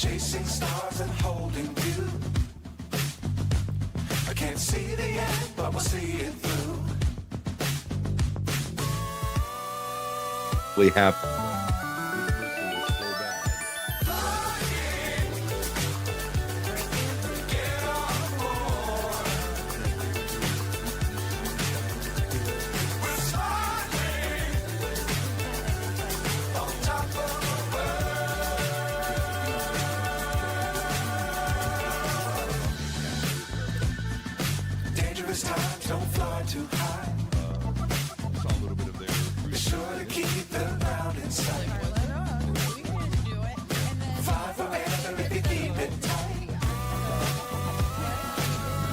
chasing stars and holding you. I can't see the end, but we'll see it through. We have Dangerous times, don't fly too high. saw a little bit of there. Be sure to keep the ground in sight. Fly forever if you keep it tight.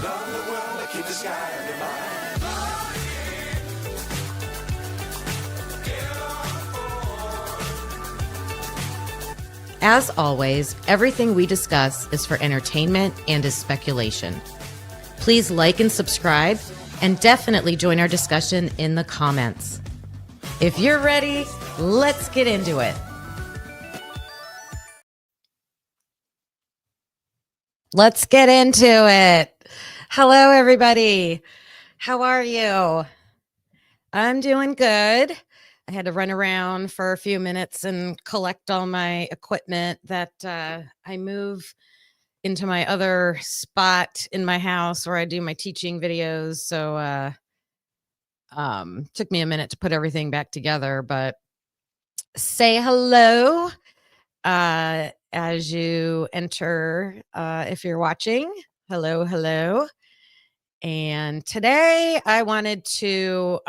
Love the world and keep the sky on your mind. As always, everything we discuss is for entertainment and is speculation. Please like and subscribe, and definitely join our discussion in the comments. If you're ready, let's get into it. Let's get into it. Hello, everybody. How are you? I'm doing good. I had to run around for a few minutes and collect all my equipment that I move into my other spot in my house where I do my teaching videos. So took me a minute to put everything back together, but say hello as you enter if you're watching. Hello, hello. And today I wanted to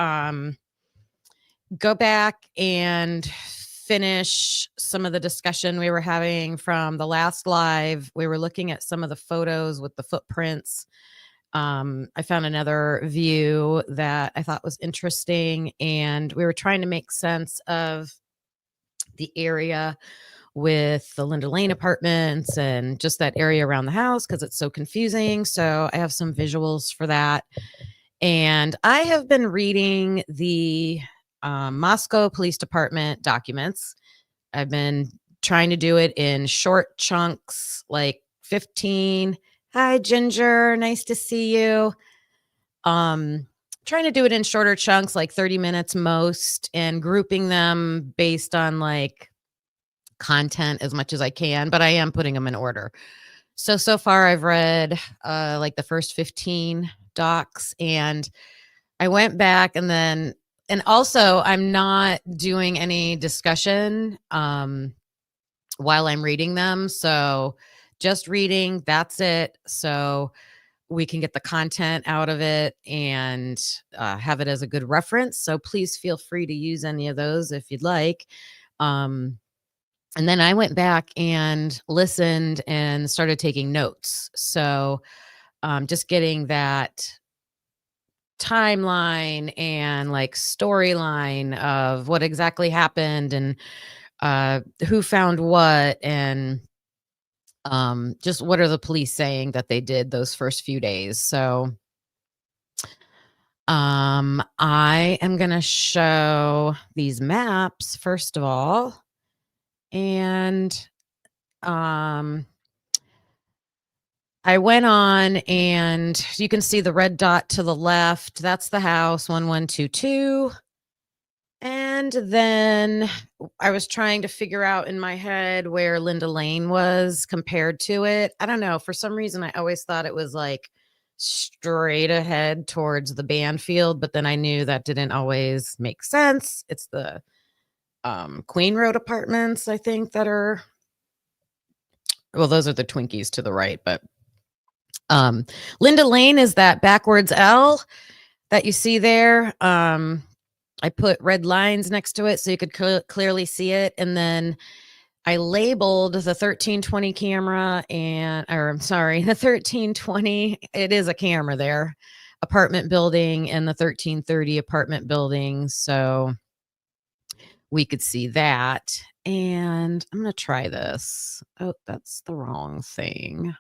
go back and finish some of the discussion we were having from the last live. We were looking at some of the photos with the footprints. I found another view that I thought was interesting, and we were trying to make sense of the area with the Linda Lane apartments and just that area around the house because it's so confusing. So I have some visuals for that. And I have been reading the Moscow Police Department documents. I've been trying to do it in short chunks, like 15. Hi, Ginger. Nice to see you. Trying to do it in shorter chunks, like 30 minutes most, and grouping them based on like content as much as I can, but I am putting them in order. So far I've read like the first 15 docs, and I went back and also I'm not doing any discussion while I'm reading them. So just reading, that's it. So we can get the content out of it and have it as a good reference. So please feel free to use any of those if you'd like. And then I went back and listened and started taking notes. So just getting that timeline and like storyline of what exactly happened and who found what, and just what are the police saying that they did those first few days. So I am going to show these maps first of all. And I went on, and you can see the red dot to the left. That's the house 1122. And then I was trying to figure out in my head where Linda Lane was compared to it. I don't know. For some reason, I always thought it was like straight ahead towards the band field, but then I knew that didn't always make sense. It's the Queen Road apartments, I think, that are, well, those are the Twinkies to the right, but Linda Lane is that backwards L that you see there. I put red lines next to it so you could clearly see it. And then I labeled the 1320 camera the 1320, it is a camera there, apartment building, and the 1330 apartment building. So we could see that. And I'm going to try this. Oh, that's the wrong thing.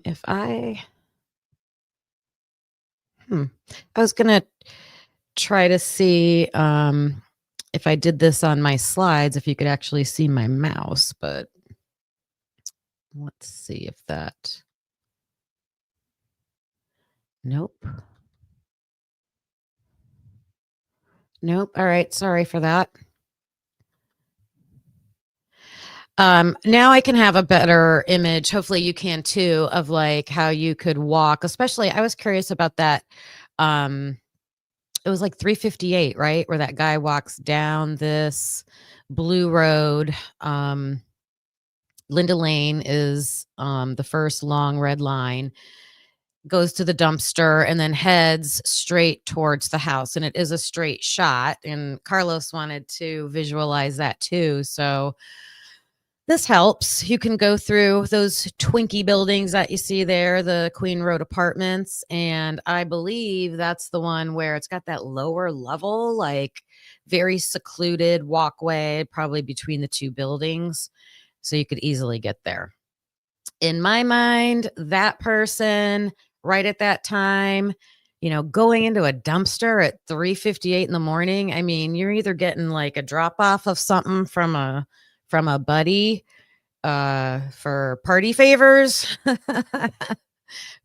If I was going to try to see if I did this on my slides, if you could actually see my mouse, but let's see if that. Nope. Nope. All right. Sorry for that. Now I can have a better image. Hopefully you can too, of like how you could walk, especially I was curious about that. It was like 358, right? Where that guy walks down this blue road. Linda Lane is the first long red line, goes to the dumpster and then heads straight towards the house. And it is a straight shot. And Carlos wanted to visualize that too. So this helps. You can go through those Twinkie buildings that you see there, the Queen Road Apartments. And I believe that's the one where it's got that lower level, like very secluded walkway, probably between the two buildings. So you could easily get there. In my mind, that person right at that time, going into a dumpster at 3:58 in the morning. I mean, you're either getting like a drop off of something from a buddy for party favors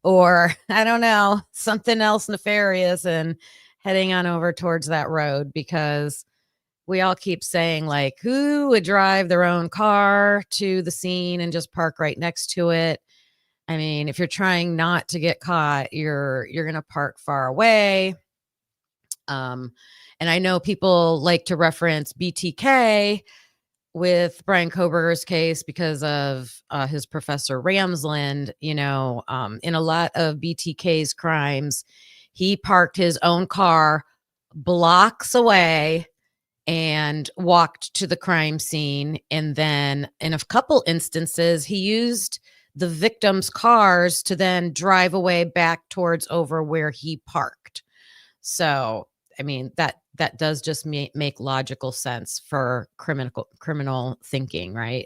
or I don't know, something else nefarious and heading on over towards that road, because we all keep saying like, who would drive their own car to the scene and just park right next to it? I mean, if you're trying not to get caught, you're going to park far away. And I know people like to reference BTK with Brian Koberger's case because of his Professor Ramsland. In a lot of BTK's crimes, he parked his own car blocks away and walked to the crime scene. And then in a couple instances, he used the victims' cars to then drive away back towards over where he parked. So, I mean, that does just make logical sense for criminal thinking, right?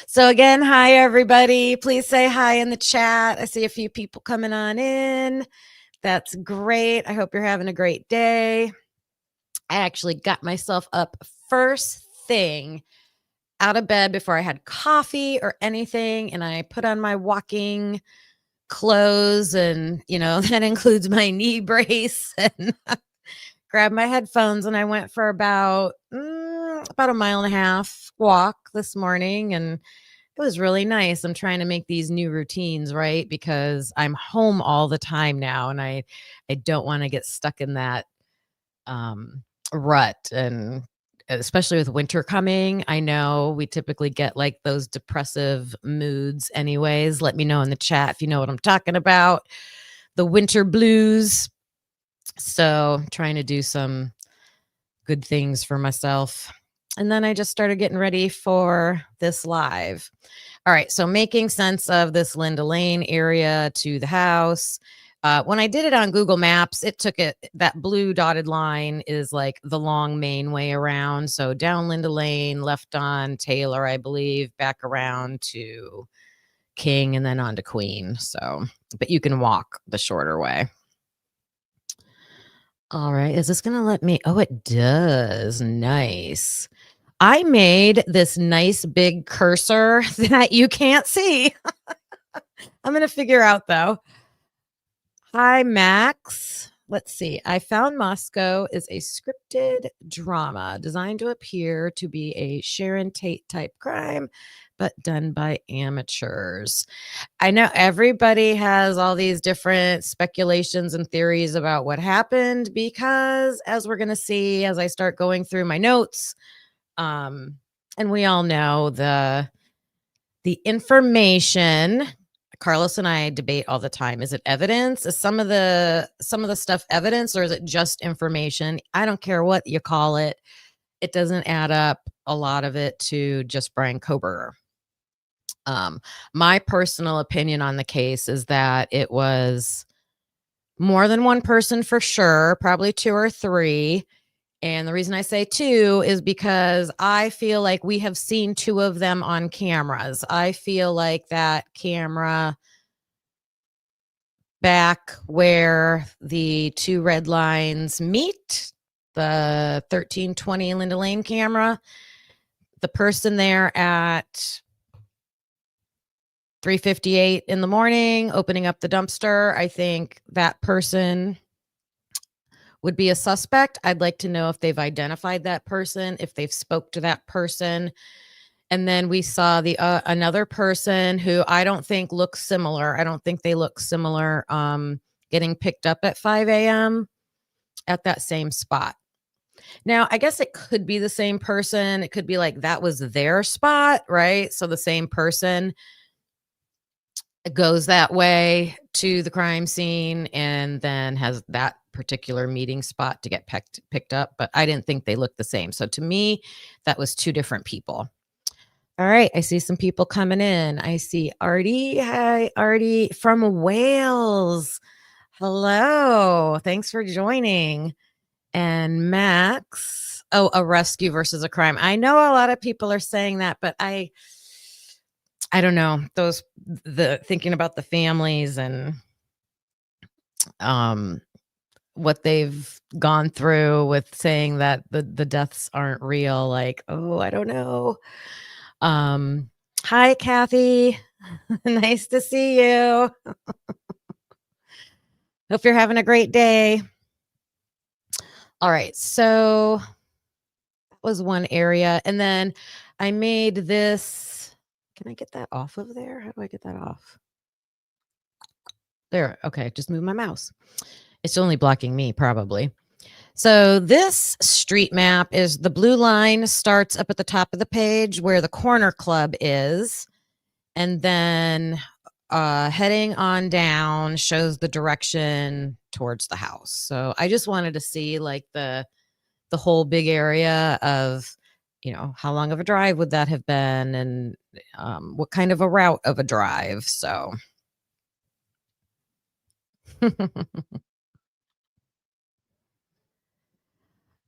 So again, hi everybody. Please say hi in the chat. I see a few people coming on in. That's great. I hope you're having a great day. I actually got myself up first thing out of bed before I had coffee or anything, and I put on my walking clothes, and that includes my knee brace, and grabbed my headphones, and I went for about a mile and a half walk this morning, and it was really nice. I'm trying to make these new routines, right? Because I'm home all the time now, and I don't want to get stuck in that rut, and especially with winter coming. I know we typically get like those depressive moods anyways. Let me know in the chat if you know what I'm talking about. The winter blues. So trying to do some good things for myself. And then I just started getting ready for this live. All right. So making sense of this Linda Lane area to the house. When I did it on Google Maps, it took it, that blue dotted line is like the long main way around. So down Linda Lane, left on Taylor, I believe, back around to King, and then on to Queen. So, but you can walk the shorter way. All right. Is this going to let me? Oh, it does. Nice. I made this nice big cursor that you can't see. I'm going to figure out though. Hi, Max. Let's see. I Found Moscow is a scripted drama designed to appear to be a Sharon Tate type crime, but done by amateurs. I know everybody has all these different speculations and theories about what happened because, as we're going to see as I start going through my notes, and we all know the information. Carlos and I debate all the time. Is it evidence? Is some of the stuff evidence, or is it just information? I don't care what you call it. It doesn't add up, a lot of it, to just Brian Koberger. My personal opinion on the case is that it was more than one person for sure, probably two or three. And the reason I say two is because I feel like we have seen two of them on cameras. I feel like that camera back where the two red lines meet, the 1320 Linda Lane camera. The person there at 3:58 in the morning, opening up the dumpster. I think that person would be a suspect. I'd like to know if they've identified that person, if they've spoke to that person. And then we saw the another person who I don't think looks similar. I don't think they look similar, getting picked up at 5 a.m. at that same spot. Now, I guess it could be the same person. It could be like that was their spot, right? So the same person goes that way to the crime scene and then has that particular meeting spot to get picked up. But I didn't think they looked the same. So to me, that was two different people. All right, I see some people coming in. I see Artie. Hi, Artie from Wales. Hello. Thanks for joining. And Max. Oh, a rescue versus a crime. I know a lot of people are saying that, but I don't know. The thinking about the families and what they've gone through with saying that the deaths aren't real. Like, oh, I don't know. Hi, Kathy. Nice to see you. Hope you're having a great day. All right. So that was one area. And then I made this. Can I get that off of there? How do I get that off? There. Okay. Just move my mouse. It's only blocking me, probably. So this street map is the blue line starts up at the top of the page where the corner club is. And then heading on down shows the direction towards the house. So I just wanted to see like the whole big area of, how long of a drive would that have been and what kind of a route of a drive. So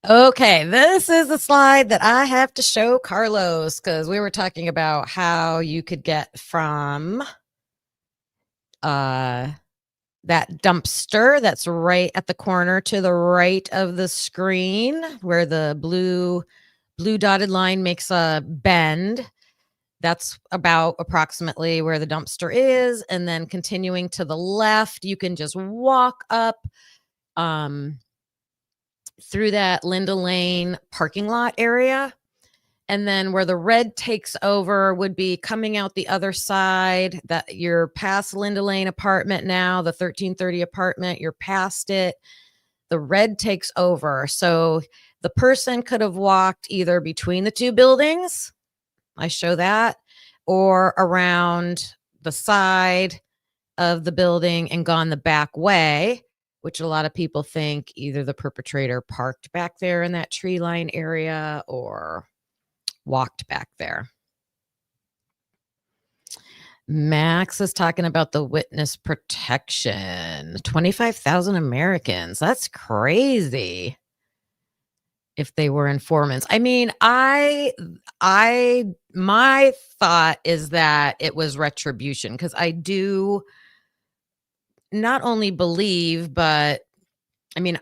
okay, this is the slide that I have to show Carlos because we were talking about how you could get from that dumpster that's right at the corner to the right of the screen where the blue dotted line makes a bend. That's about approximately where the dumpster is. And then continuing to the left, you can just walk up through that Linda Lane parking lot area. And then where the red takes over would be coming out the other side that you're past Linda Lane apartment now, the 1330 apartment, you're past it. The red takes over. So the person could have walked either between the two buildings, I show that, or around the side of the building and gone the back way, which a lot of people think either the perpetrator parked back there in that tree line area or walked back there. Max is talking about the witness protection. 25,000 Americans. That's crazy. If they were informants. I mean, my thought is that it was retribution because I do not only believe, but I mean,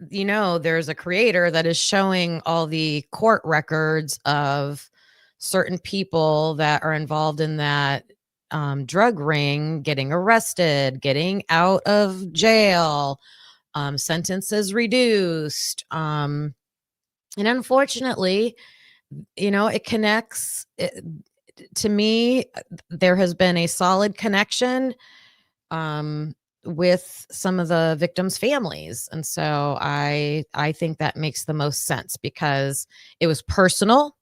there's a creator that is showing all the court records of certain people that are involved in that drug ring getting arrested, getting out of jail, sentences reduced. And unfortunately, it connects. To me, there has been a solid connection with some of the victims' families. And so I think that makes the most sense because it was personal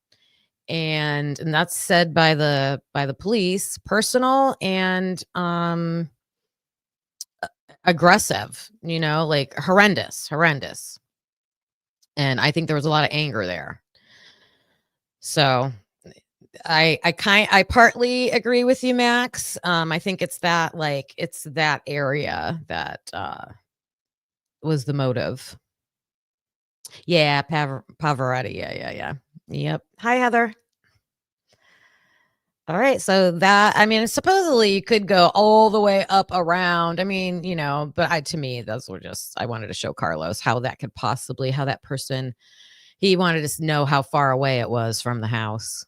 and that's said by the police, personal and aggressive, like horrendous. And I think there was a lot of anger there. So I partly agree with you, Max. I think it's that area that was the motive. Yeah, Pavarotti. Yeah. Yep. Hi, Heather. All right. So that, I mean, supposedly you could go all the way up around. I mean, but to me, those were just, I wanted to show Carlos how that could possibly, how that person, he wanted to know how far away it was from the house.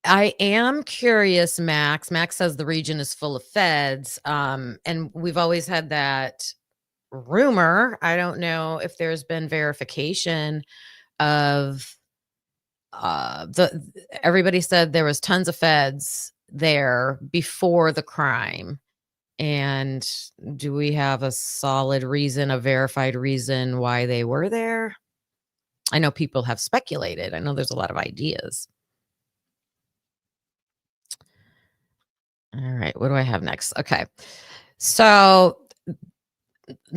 I am curious, Max. Max says the region is full of feds. And we've always had that rumor. I don't know if there's been verification of the everybody said there was tons of feds there before the crime. And do we have a solid reason, a verified reason why they were there? I know people have speculated. I know there's a lot of ideas. All right, what do I have next? Okay. So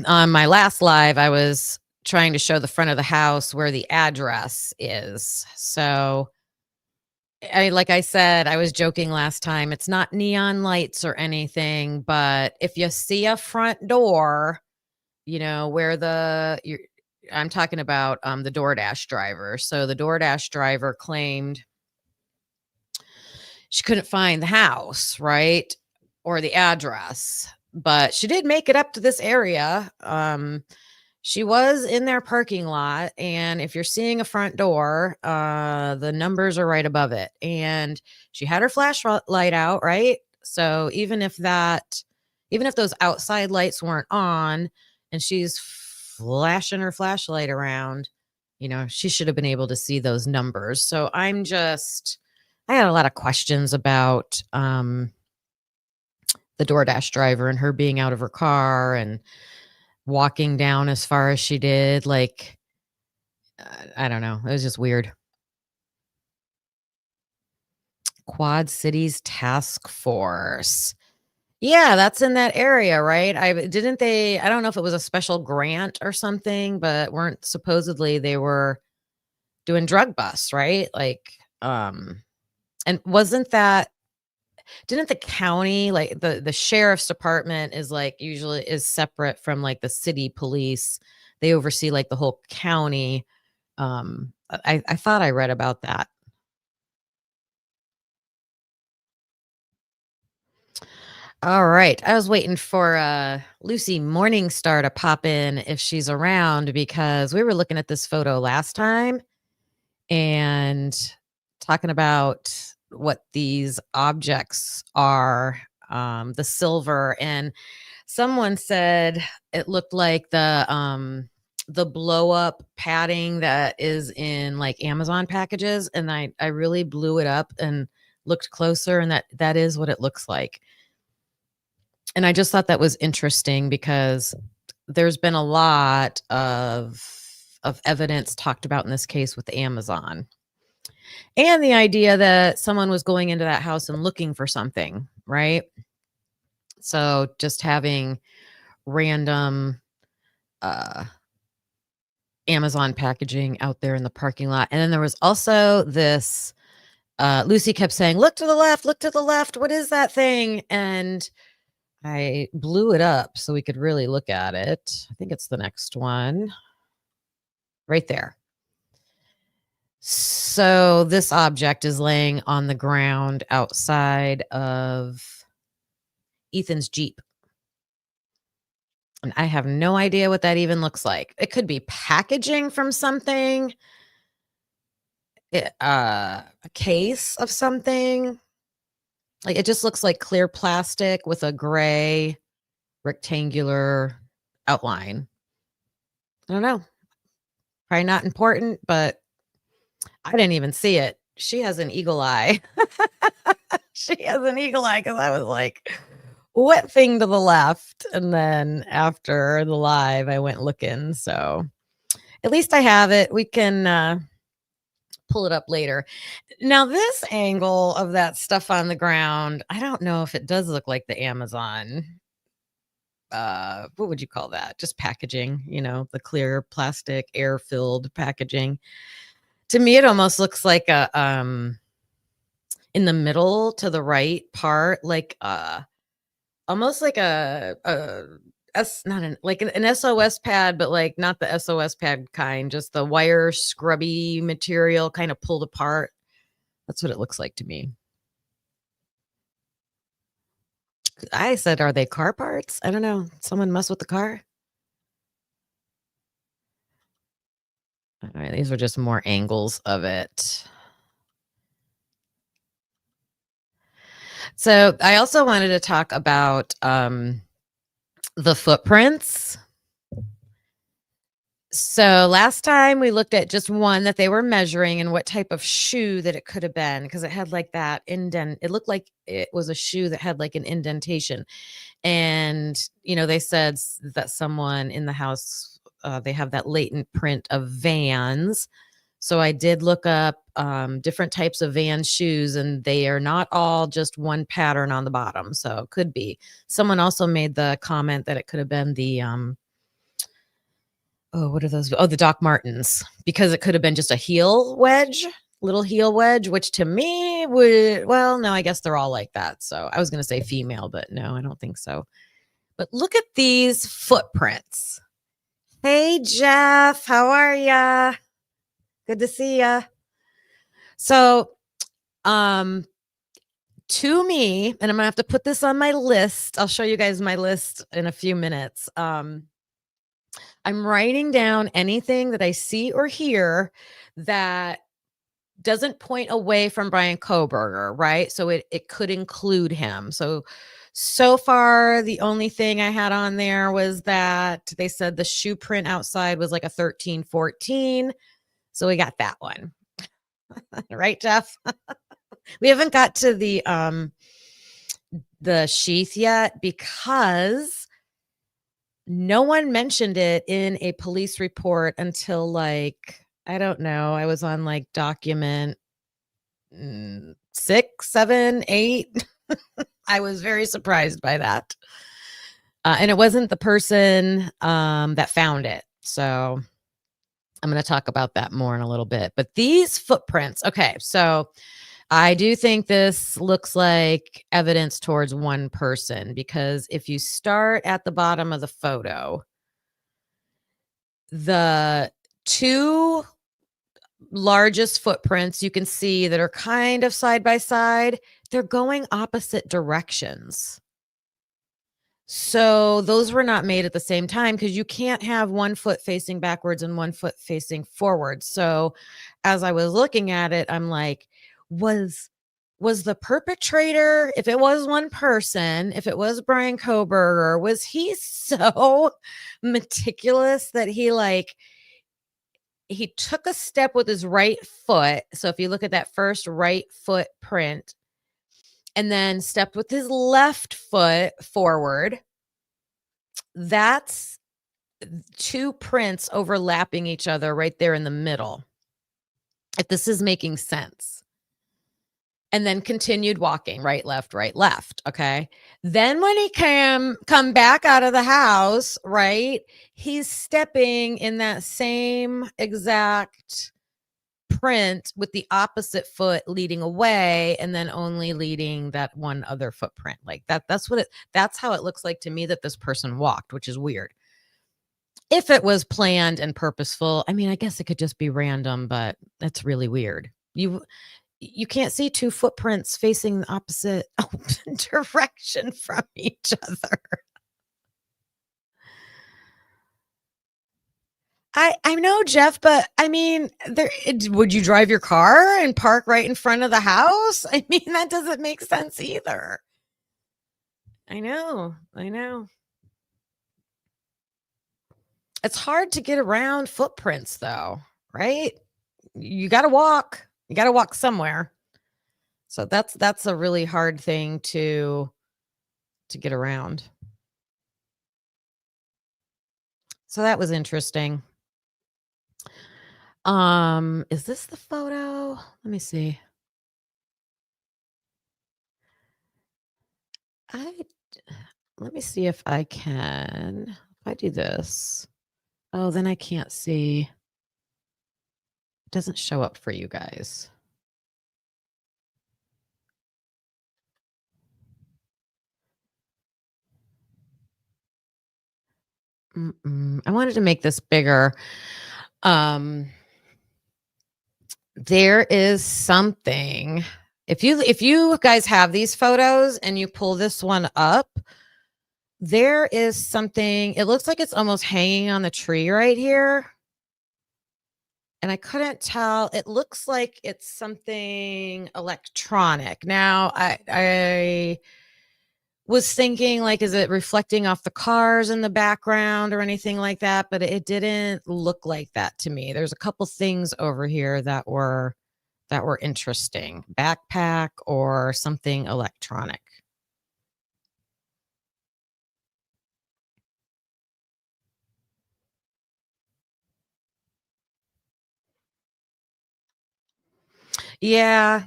on my last live, I was trying to show the front of the house where the address is. So like I said, I was joking last time. It's not neon lights or anything, but if you see a front door, where I'm talking about the DoorDash driver. So the DoorDash driver claimed she couldn't find the house, right? Or the address, but she did make it up to this area. She was in their parking lot, and if you're seeing a front door, the numbers are right above it. And she had her flashlight out, right? So even if those outside lights weren't on and she's flashing her flashlight around, she should have been able to see those numbers. So I had a lot of questions about the DoorDash driver and her being out of her car and walking down as far as she did. Like, I don't know. It was just weird. Quad Cities Task Force. Yeah, that's in that area, right? I don't know if it was a special grant or something, but weren't supposedly they were doing drug busts, right? Like, and didn't the county, like the sheriff's department is like usually is separate from like the city police. They oversee like the whole county. I thought I read about that. All right. I was waiting for Lucy Morningstar to pop in if she's around because we were looking at this photo last time and talking about what these objects are, the silver, and someone said it looked like the blow up padding that is in like Amazon packages, and I really blew it up and looked closer, and that is what it looks like. And I just thought that was interesting because there's been a lot of evidence talked about in this case with Amazon. And the idea that someone was going into that house and looking for something, right? So just having random Amazon packaging out there in the parking lot. And then there was also this Lucy kept saying, look to the left, look to the left. What is that thing? And I blew it up so we could really look at it. I think it's the next one right there. So this object is laying on the ground outside of Ethan's Jeep. And I have no idea what that even looks like. It could be packaging from something, a case of something. Like it just looks like clear plastic with a gray rectangular outline. I don't know. Probably not important, but I didn't even see it. She has an eagle eye. She has an eagle eye because I was like, what thing to the left? And then after the live, I went looking. So at least I have it. We can pull it up later. Now, this angle of that stuff on the ground, I don't know if it does look like the Amazon. What would you call that? Just packaging, the clear plastic air filled packaging. To me, it almost looks like a in the middle to the right part, like almost like like an SOS pad, but like not the SOS pad kind, just the wire scrubby material kind of pulled apart. That's what it looks like to me. I said, "Are they car parts?" I don't know. Someone mess with the car? Alright, these are just more angles of it. So, I also wanted to talk about, the footprints. So, last time we looked at just one that they were measuring and what type of shoe that it could have been because it had, like, that indent it looked like it was a shoe that had, like, an indentation. And, they said that someone in the house, they have that latent print of Vans. So I did look up different types of Vans shoes, and they are not all just one pattern on the bottom. So it could be. Someone also made the comment that it could have been the oh, what are those? Oh, the Doc Martens, because it could have been just a heel wedge, little heel wedge, which to me would, well, no, I guess they're all like that. So I was going to say female, but no, I don't think so. But look at these footprints. Hey, Jeff, how are ya? Good to see ya. So, um, to me, and I'm gonna have to put this on my list. I'll show you guys my list in a few minutes. I'm writing down anything that I see or hear that doesn't point away from Brian Koberger, right? So it could include him. So far, the only thing I had on there was that they said the shoe print outside was like a 13, 14. So we got that one. Right, Jeff? We haven't got to the sheath yet because no one mentioned it in a police report until, like, I don't know, I was on, like, document 6, 7, 8. I was very surprised by that. And it wasn't the person that found it. So I'm going to talk about that more in a little bit. But these footprints, okay, so I do think this looks like evidence towards one person because if you start at the bottom of the photo, the two largest footprints you can see that are kind of side by side, they're going opposite directions. So those were not made at the same time because you can't have one foot facing backwards and one foot facing forward. So as I was looking at it, I'm like, was the perpetrator, if it was one person, if it was Brian Koberger, was he so meticulous that he took a step with his right foot. So if you look at that first right foot print, and then stepped with his left foot forward. That's two prints overlapping each other right there in the middle. If this is making sense. And then continued walking, right, left, okay? Then when he come back out of the house, right, he's stepping in that same exact print with the opposite foot leading away and then only leading that one other footprint. Like that's how it looks like to me that this person walked, which is weird. If it was planned and purposeful, I mean, I guess it could just be random, but that's really weird. You can't see two footprints facing the opposite direction from each other. I know, Jeff, but I mean, would you drive your car and park right in front of the house? I mean, that doesn't make sense either. I know. It's hard to get around footprints though, right? You got to walk. You got to walk somewhere. So that's a really hard thing to get around. So that was interesting. Is this the photo? Let me see. Let me see if I can. If I do this. Oh, then I can't see. It doesn't show up for you guys. I wanted to make this bigger. There is something. If you guys have these photos and you pull this one up, there is something. It looks like it's almost hanging on the tree right here. And I couldn't tell. It looks like it's something electronic. Now, I was thinking, like, is it reflecting off the cars in the background or anything like that? But it didn't look like that to me. There's a couple things over here that were interesting. Backpack or something electronic. Yeah,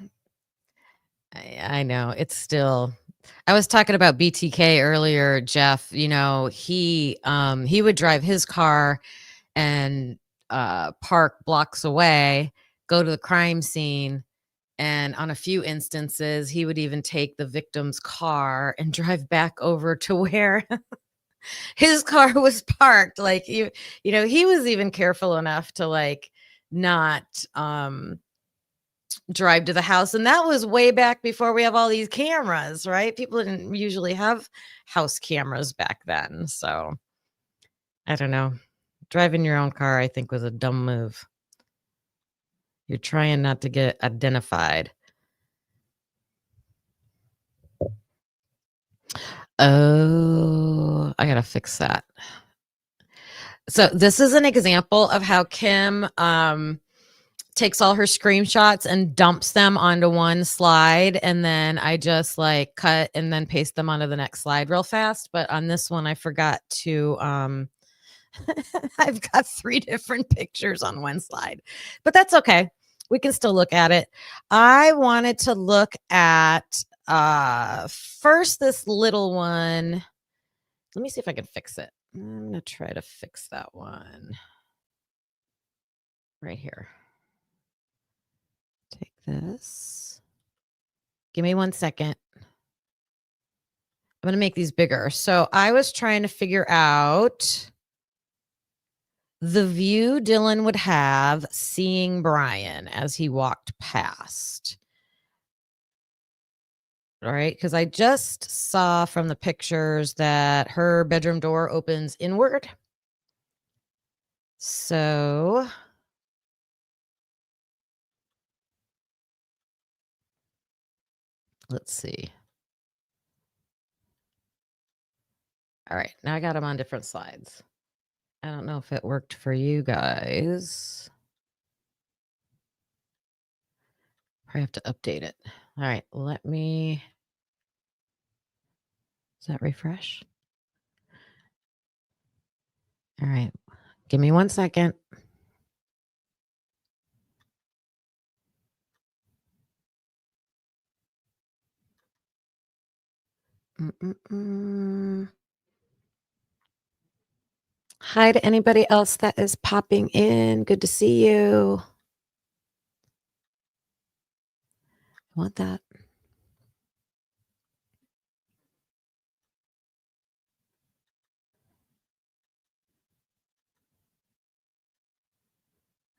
I know. It's still. I was talking about BTK earlier, Jeff. You know, he would drive his car and park blocks away, go to the crime scene, and on a few instances, he would even take the victim's car and drive back over to where his car was parked. Like you know, he was even careful enough to like not drive to the house. And that was way back before we have all these cameras, right? People didn't usually have house cameras back then. So I don't know. Driving your own car, I think, was a dumb move. You're trying not to get identified. Oh, I gotta fix that. So this is an example of how Kim takes all her screenshots and dumps them onto one slide, and then I just like cut and then paste them onto the next slide real fast. But on this one, I forgot to I've got 3 different pictures on one slide, but that's okay. We can still look at it. I wanted to look at first this little one. Let me see if I can fix it. I'm going to try to fix that one right here. Take this. Give me 1 second. I'm going to make these bigger. So I was trying to figure out the view Dylan would have seeing Brian as he walked past. All right, because I just saw from the pictures that her bedroom door opens inward. So let's see. All right, now I got them on different slides. I don't know if it worked for you guys. Probably have to update it. All right, let me. Does that refresh? All right, give me 1 second. Hi to anybody else that is popping in. Good to see you. I want that.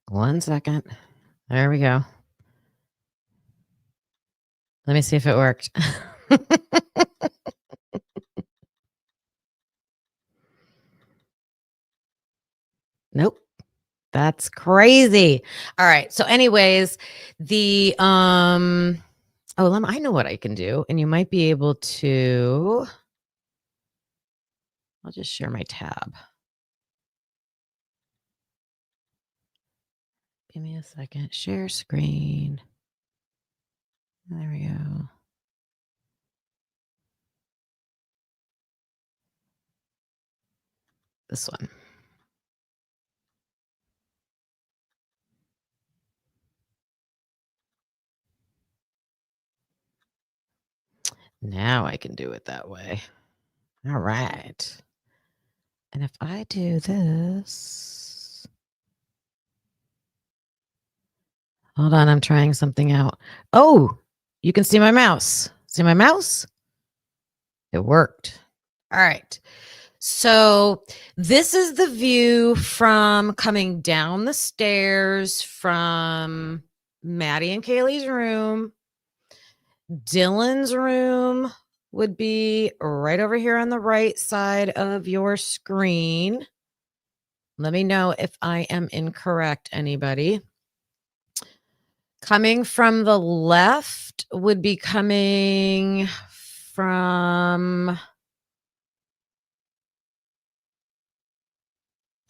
One second. There we go. Let me see if it worked. Nope. That's crazy. All right. So anyways, the I know what I can do, and you might be able to. I'll just share my tab. Give me a second. Share screen. There we go. This one. Now I can do it that way. All right. And if I do this, hold on, I'm trying something out. Oh, you can see my mouse. See my mouse? It worked. All right. So this is the view from coming down the stairs from Maddie and Kaylee's room. Dylan's room would be right over here on the right side of your screen. Let me know if I am incorrect, anybody. Coming from the left would be coming from,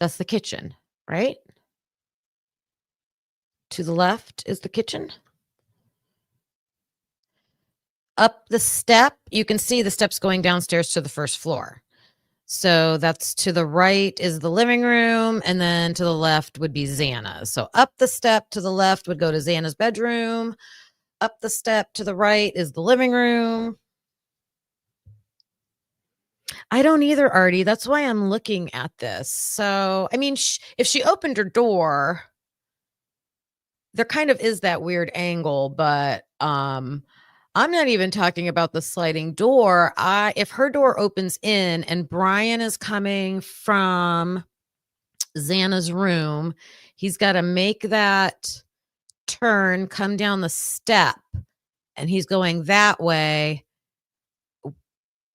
that's the kitchen, right? To the left is the kitchen. Up the step, you can see the steps going downstairs to the first floor. So that's to the right is the living room, and then to the left would be Xana's. So up the step to the left would go to Xana's bedroom. Up the step to the right is the living room. I don't either, Artie. That's why I'm looking at this. So, I mean, if she opened her door, there kind of is that weird angle, but I'm not even talking about the sliding door. If her door opens in and Brian is coming from Xana's room, he's got to make that turn, come down the step, and he's going that way.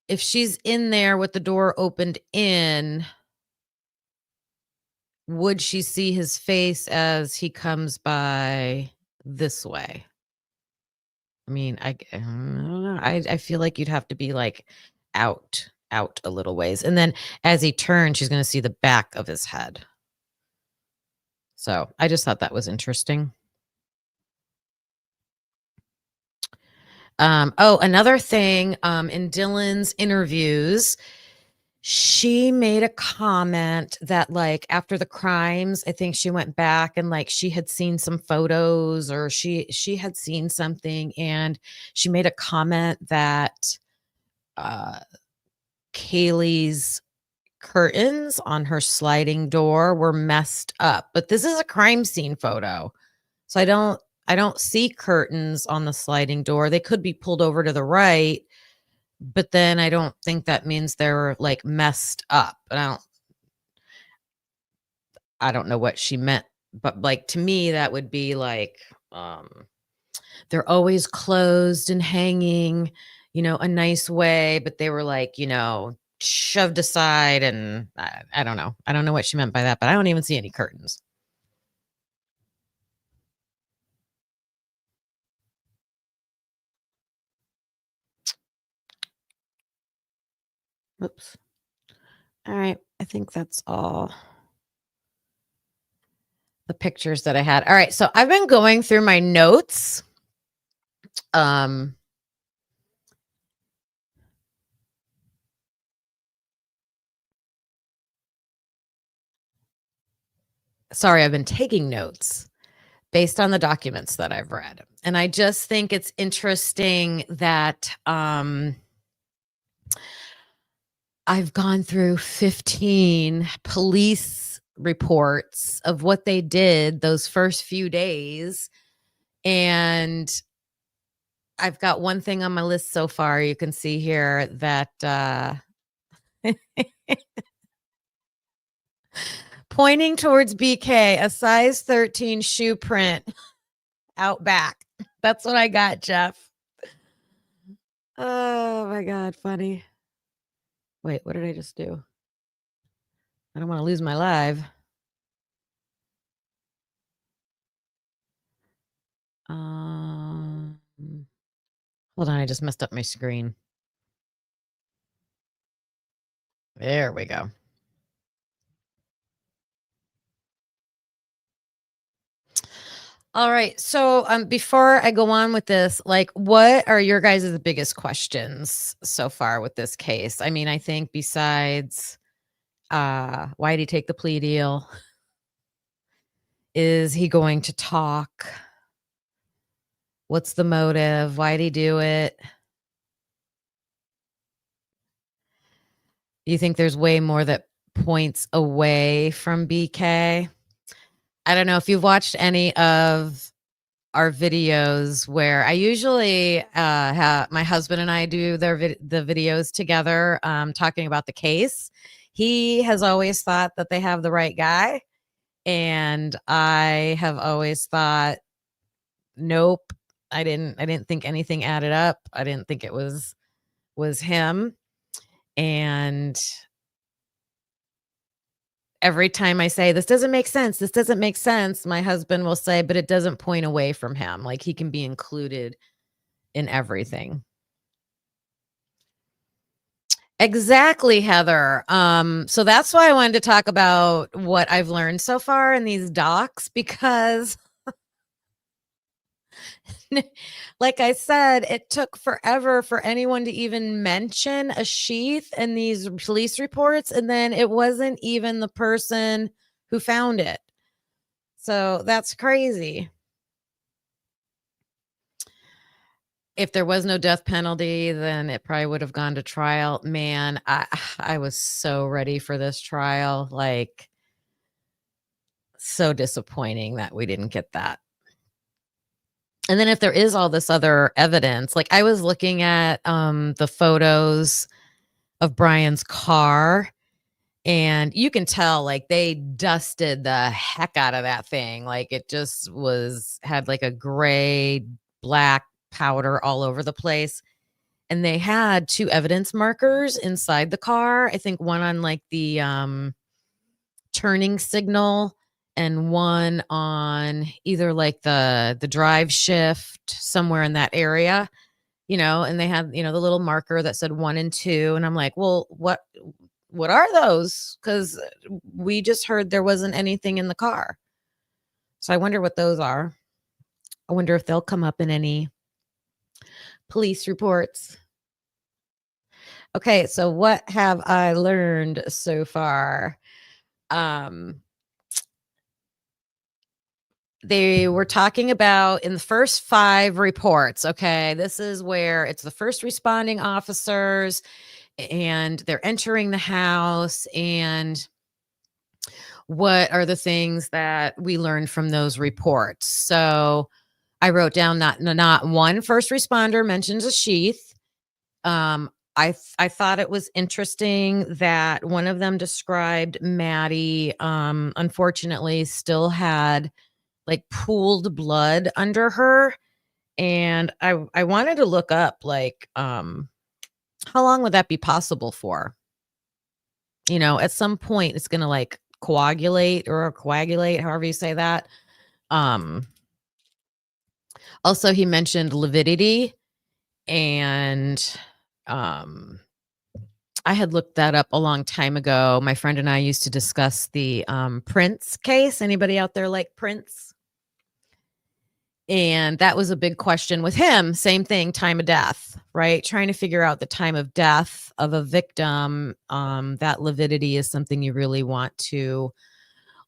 If she's in there with the door opened in, would she see his face as he comes by this way? I mean, I don't know. I feel like you'd have to be like out a little ways. And then as he turns, she's going to see the back of his head. So I just thought that was interesting. Another thing, in Dylan's interviews, she made a comment that like after the crimes, I think she went back and like she had seen some photos or she had seen something, and she made a comment that Kaylee's curtains on her sliding door were messed up. But this is a crime scene photo. So I don't see curtains on the sliding door. They could be pulled over to the right, but then I don't think that means they're like messed up. And I don't know what she meant, but like to me that would be like they're always closed and hanging, a nice way, but they were like, shoved aside, and I don't know. I don't know what she meant by that, but I don't even see any curtains. Oops. All right. I think that's all the pictures that I had. All right. So I've been going through my notes. Sorry, I've been taking notes based on the documents that I've read. And I just think it's interesting that I've gone through 15 police reports of what they did those first few days. And I've got one thing on my list so far. You can see here that pointing towards BK, a size 13 shoe print out back. That's what I got, Jeff. Oh my God, funny. Wait, what did I just do? I don't want to lose my live. Hold on, I just messed up my screen. There we go. All right. So before I go on with this, like, what are your guys' biggest questions so far with this case? I mean, I think besides why did he take the plea deal? Is he going to talk? What's the motive? Why did he do it? You think there's way more that points away from BK? I don't know if you've watched any of our videos where I usually have my husband and I do the videos together talking about the case. He has always thought that they have the right guy, and I have always thought nope. I didn't think anything added up. I didn't think it was him. And every time I say, "This doesn't make sense. This doesn't make sense," my husband will say, "But it doesn't point away from him. Like, he can be included in everything." Exactly, Heather. So that's why I wanted to talk about what I've learned so far in these docs because like I said, it took forever for anyone to even mention a sheath in these police reports, and then it wasn't even the person who found it. So that's crazy. If there was no death penalty, then it probably would have gone to trial. Man, I was so ready for this trial. Like, so disappointing that we didn't get that. And then if there is all this other evidence, like I was looking at the photos of Brian's car, and you can tell like they dusted the heck out of that thing. Like it just had like a gray, black powder all over the place. And they had 2 evidence markers inside the car. I think one on like the turning signal and one on either like the drive shift somewhere in that area, and they had, the little marker that said 1 and 2. And I'm like, well, what are those? Because we just heard there wasn't anything in the car. So I wonder what those are. I wonder if they'll come up in any police reports. Okay, so what have I learned so far? They were talking about in the first 5 reports, okay, this is where it's the first responding officers and they're entering the house, and what are the things that we learned from those reports? So I wrote down not one first responder mentions a sheath. I thought it was interesting that one of them described Maddie, unfortunately still had like pooled blood under her. And I wanted to look up like, how long would that be possible for? At some point it's going to like coagulate, however you say that. Um, Also he mentioned lividity, and I had looked that up a long time ago. My friend and I used to discuss the Prince case. Anybody out there like Prince? And that was a big question with him. Same thing, time of death, right? Trying to figure out the time of death of a victim. That lividity is something you really want to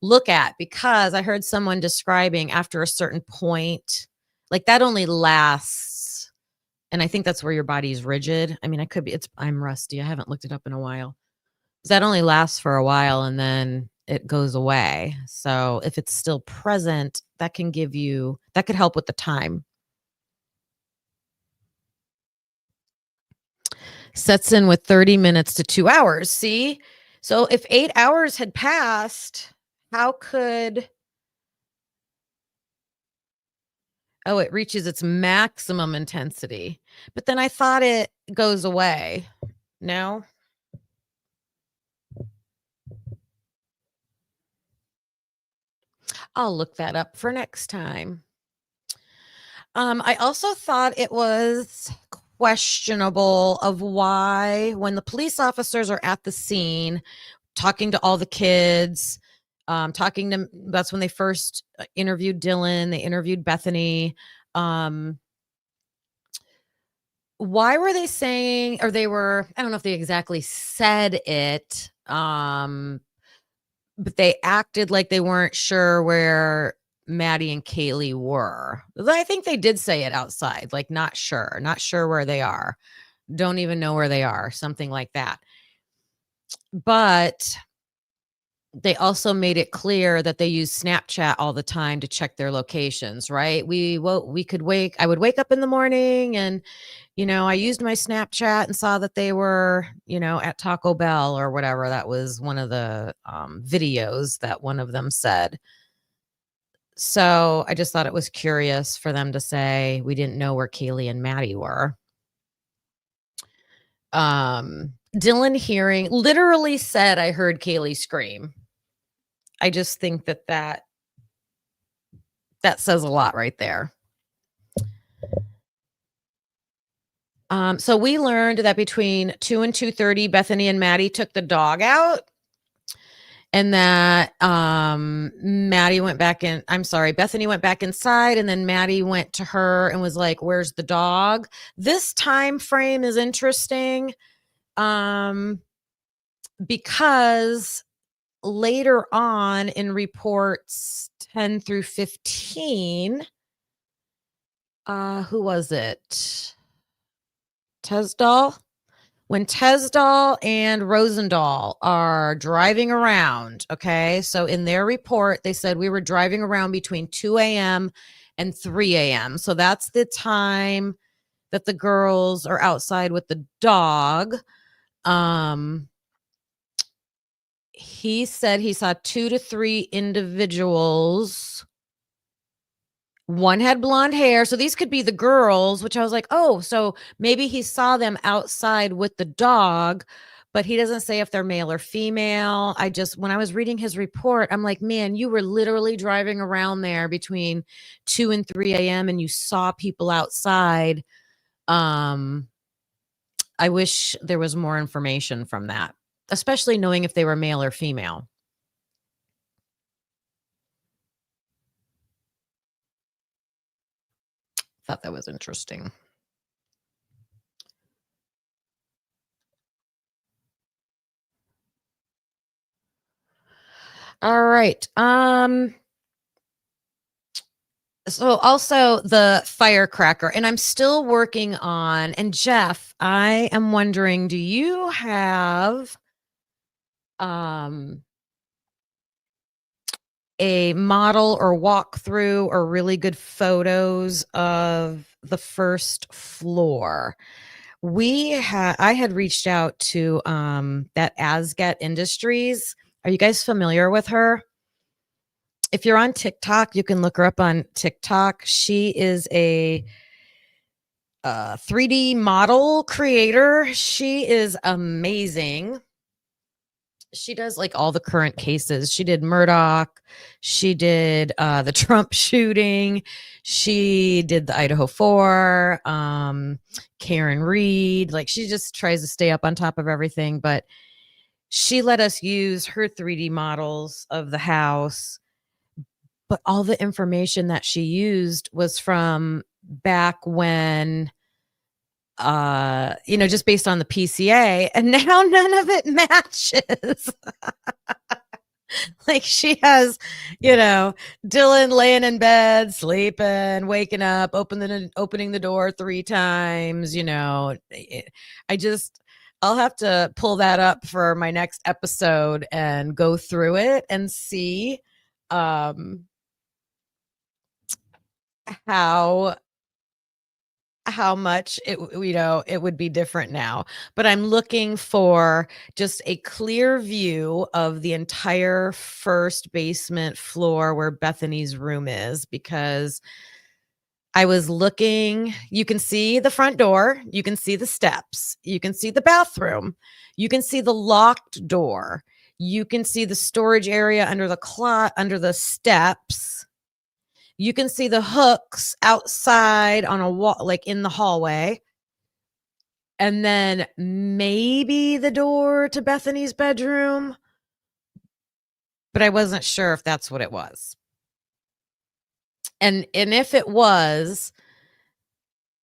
look at, because I heard someone describing after a certain point, like that only lasts, and I think that's where your body's rigid. I mean, I'm rusty. I haven't looked it up in a while. That only lasts for a while and then it goes away. So if it's still present, that could help with the time. Sets in with 30 minutes to 2 hours. See? So if 8 hours had passed, how could it reaches its maximum intensity. But then I thought it goes away. No? I'll look that up for next time. I also thought it was questionable of why, when the police officers are at the scene talking to all the kids, that's when they first interviewed Dylan, they interviewed Bethany. Why were they saying, or I don't know if they exactly said it, but they acted like they weren't sure where Maddie and Kaylee were. I think they did say it outside, like not sure where they are. Don't even know where they are, something like that. But they also made it clear that they use Snapchat all the time to check their locations, right? I would wake up in the morning and, I used my Snapchat and saw that they were, at Taco Bell or whatever. That was one of the videos that one of them said. So I just thought it was curious for them to say we didn't know where Kaylee and Maddie were. Dylan Hearing literally said, I heard Kaylee scream. I just think that says a lot right there. So we learned that between 2 and 2:30, Bethany and Maddie took the dog out. And that Bethany went back inside, and then Maddie went to her and was like, "Where's the dog?" This time frame is interesting because later on in reports 10 through 15, who was it? Tesdahl? When Tesdahl and Rosendahl are driving around, okay? So in their report, they said we were driving around between 2 a.m. and 3 a.m. So that's the time that the girls are outside with the dog. He said he saw 2 to 3 individuals. One had blonde hair. So these could be the girls, which I was like, oh, so maybe he saw them outside with the dog, but he doesn't say if they're male or female. When I was reading his report, I'm like, man, you were literally driving around there between 2 and 3 a.m. and you saw people outside. I wish there was more information from that, especially knowing if they were male or female. Thought that was interesting. All right. So also the firecracker, and I'm still working on, and Jeff, I am wondering, do you have a model or walkthrough or really good photos of the first floor? I had reached out to that Asget Industries. Are you guys familiar with her? If you're on TikTok, you can look her up on TikTok. She is a 3D model creator. She is amazing. She does like all the current cases. She did Murdoch. She did the Trump shooting. She did the Idaho 4, Karen Reed. Like, she just tries to stay up on top of everything. But she let us use her 3D models of the house. But all the information that she used was from back when, just based on the PCA, and now none of it matches. Like, she has, Dylan laying in bed, sleeping, waking up, opening the door 3 times, I'll have to pull that up for my next episode and go through it and see how much it would be different now. But I'm looking for just a clear view of the entire first basement floor where Bethany's room is, because I was looking. You can see the front door, you can see the steps, you can see the bathroom, you can see the locked door, you can see the storage area under the steps. You can see the hooks outside on a wall, like in the hallway. And then maybe the door to Bethany's bedroom. But I wasn't sure if that's what it was. And if it was,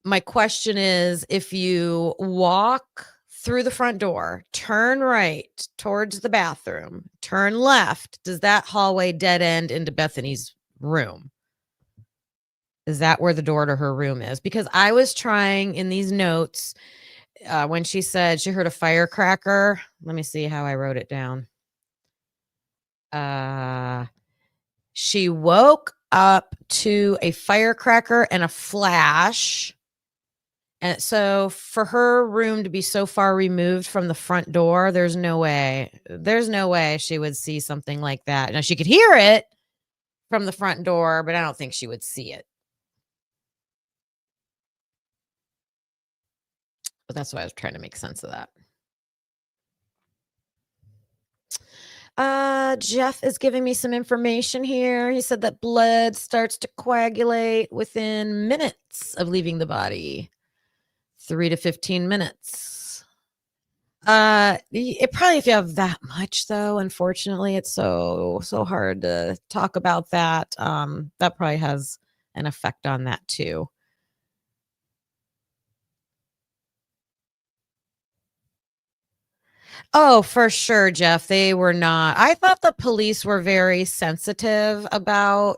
my question is, if you walk through the front door, turn right towards the bathroom, turn left, does that hallway dead end into Bethany's room? Is that where the door to her room is? Because I was trying in these notes when she said she heard a firecracker. Let me see how I wrote it down. She woke up to a firecracker and a flash. And so for her room to be so far removed from the front door, there's no way she would see something like that. Now, she could hear it, from the front door, but I don't think she would see it. But that's why I was trying to make sense of that. Jeff is giving me some information here. He said that blood starts to coagulate within minutes of leaving the body. 3 to 15 minutes. It probably, if you have that much though, unfortunately, it's so hard to talk about that. That probably has an effect on that too. Oh, for sure, Jeff. They were not. I thought the police were very sensitive about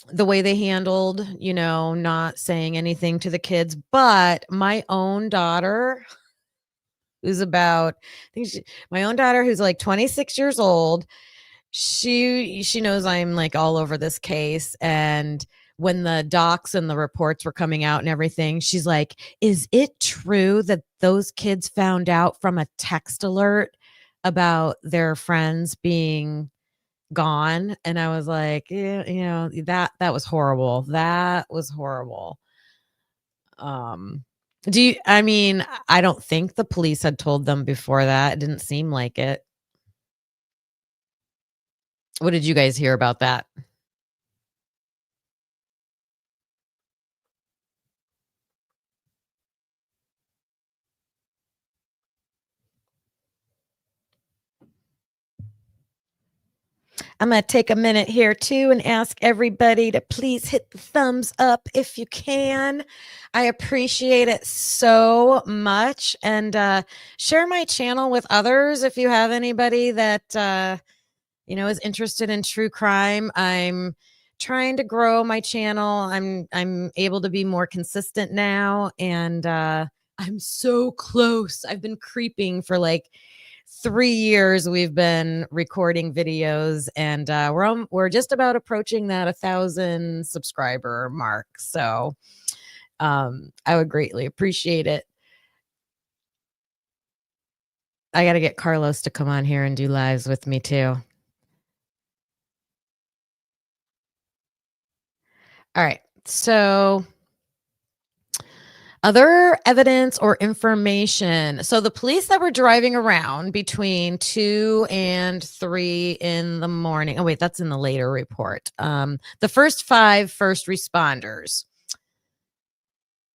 the way they handled, not saying anything to the kids. But my own daughter, who's about, my own daughter, who's like 26 years old, she knows I'm like all over this case. And when the docs and the reports were coming out and everything, she's like, is it true that those kids found out from a text alert about their friends being gone? And I was like, yeah, that was horrible. That was horrible. I mean, I don't think the police had told them before that. It didn't seem like it. What did you guys hear about that? I'm going to take a minute here too and ask everybody to please hit the thumbs up if you can. I appreciate it so much. And share my channel with others if you have anybody that is interested in true crime. I'm trying to grow my channel. I'm able to be more consistent now, and I'm so close. I've been creeping for like 3 years. We've been recording videos, and we're just about approaching that 1,000 subscriber mark. So I would greatly appreciate it. I got to get Carlos to come on here and do lives with me too. All right. So other evidence or information. So the police that were driving around between 2 and 3 in the morning. Oh, wait, that's in the later report. The first 5 first responders.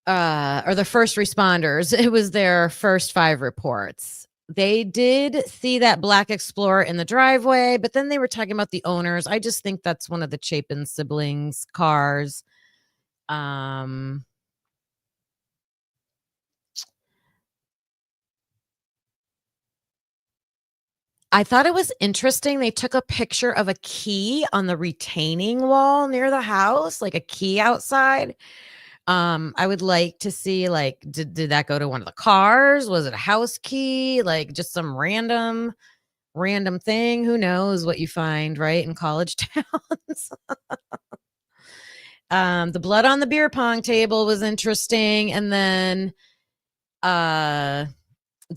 Or the first responders. It was their first 5 reports. They did see that black Explorer in the driveway, but then they were talking about the owners. I just think that's one of the Chapin siblings' cars. I thought it was interesting. They took a picture of a key on the retaining wall near the house, like a key outside. I would like to see, like, did that go to one of the cars? Was it a house key? Like just some random thing? Who knows what you find, right? In college towns. The blood on the beer pong table was interesting. And then the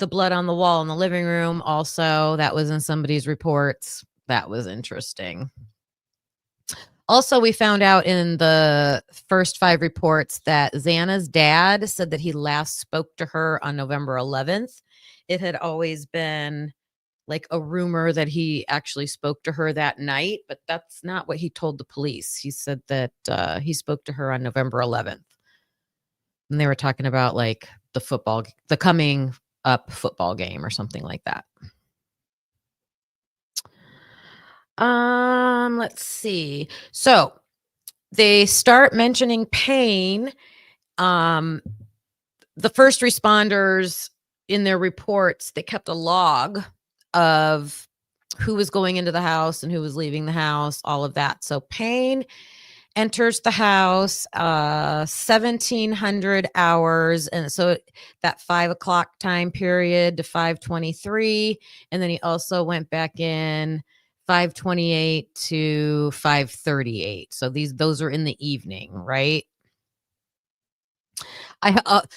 blood on the wall in the living room also, that was in somebody's reports. That was interesting. Also, we found out in the first 5 reports that Xana's dad said that he last spoke to her on November 11th. It had always been like a rumor that he actually spoke to her that night, but that's not what he told the police. He said that he spoke to her on November 11th. And they were talking about like the coming up football game or something like that. Let's see. So they start mentioning pain. The first responders in their reports, they kept a log of who was going into the house and who was leaving the house, all of that. So pain enters the house 1,700 hours, and so that 5 o'clock time period to 5:23, and then he also went back in 5:28 to 5:38. So those are in the evening, right?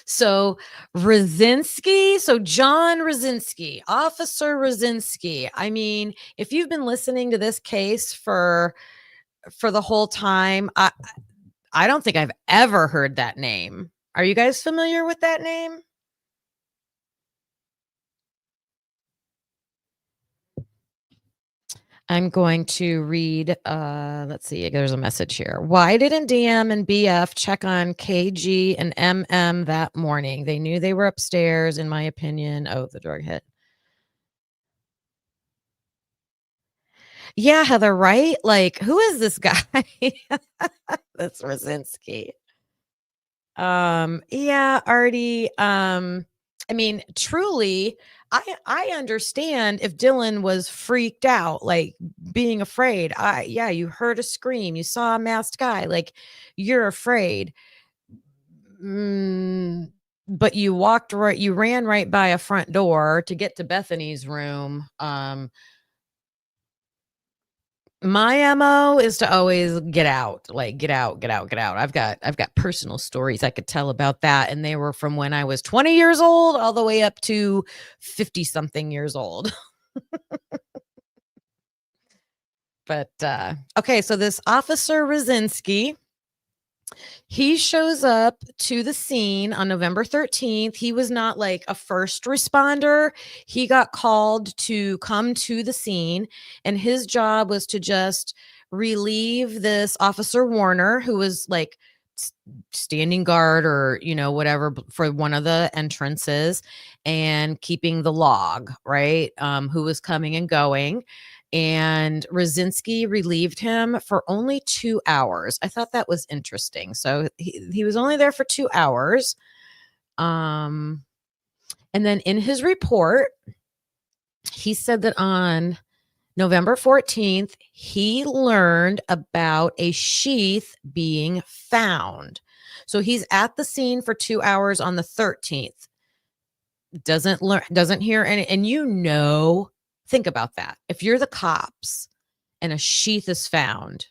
So Rosinski, so John Rosinski, Officer Rosinski. I mean, if you've been listening to this case for the whole time, I don't think I've ever heard that name. Are you guys familiar with that name? I'm going to read, let's see, there's a message here. Why didn't DM and BF check on KG and MM that morning? They knew they were upstairs, in my opinion. Oh, the drug hit. Yeah, Heather, right? Like, who is this guy? That's Rosinski. Yeah, Artie. I mean, truly, I understand if Dylan was freaked out, like being afraid. Yeah, you heard a scream, you saw a masked guy, like you're afraid. Mm, but you ran right by a front door to get to Bethany's room. My MO is to always get out, like get out, get out, get out. I've got personal stories I could tell about that, and they were from when I was 20 years old all the way up to 50 something years old. But okay, so this officer Rosinski, he shows up to the scene on November 13th. He was not like a first responder. He got called to come to the scene, and his job was to just relieve this officer Warner, who was like standing guard or whatever for one of the entrances and keeping the log, right? Who was coming and going. And Rosinski relieved him for only 2 hours. I thought that was interesting. So he was only there for 2 hours. And then in his report, he said that on November 14th, he learned about a sheath being found. So he's at the scene for 2 hours on the 13th. Doesn't hear any, and think about that. If you're the cops and a sheath is found,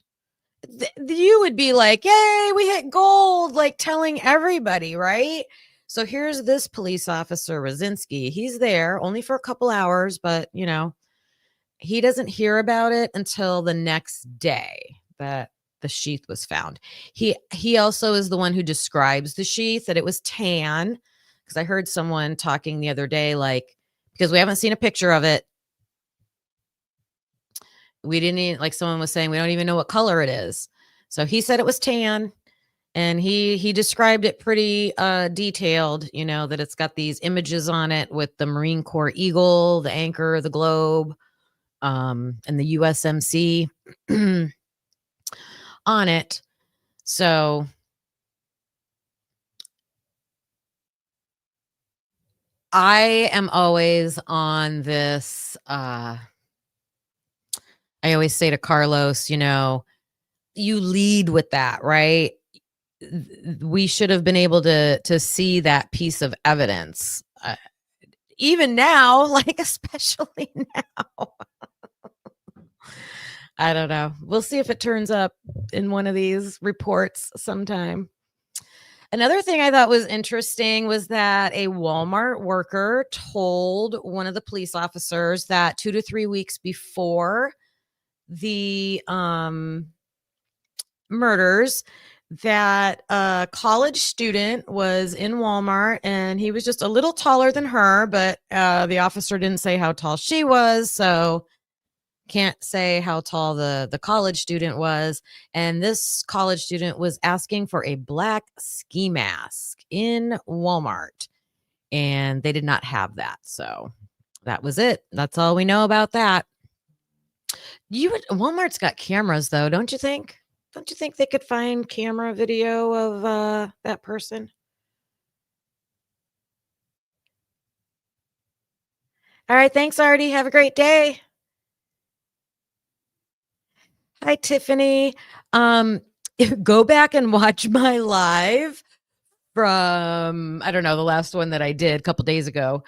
you would be like, yay, we hit gold, like telling everybody, right? So here's this police officer, Rosinski. He's there only for a couple hours, but he doesn't hear about it until the next day that the sheath was found. He also is the one who describes the sheath, that it was tan, because I heard someone talking the other day, like, because we haven't seen a picture of it. We didn't even, like someone was saying, we don't even know what color it is. So he said it was tan, and he described it pretty detailed, that it's got these images on it with the Marine Corps eagle, the anchor, the globe, and the USMC on it. So I am always on this. I always say to Carlos, you lead with that, right? We should have been able to see that piece of evidence. Even now, like especially now. I don't know. We'll see if it turns up in one of these reports sometime. Another thing I thought was interesting was that a Walmart worker told one of the police officers that 2 to 3 weeks before the murders, that a college student was in Walmart, and he was just a little taller than her, but the officer didn't say how tall she was, so can't say how tall the college student was. And this college student was asking for a black ski mask in Walmart, and they did not have that. So that was it. That's all we know about that. Walmart's got cameras though, don't you think? Don't you think they could find camera video of that person? All right, thanks, Artie. Have a great day. Hi, Tiffany. Go back and watch my live from, I don't know, the last one that I did a couple days ago.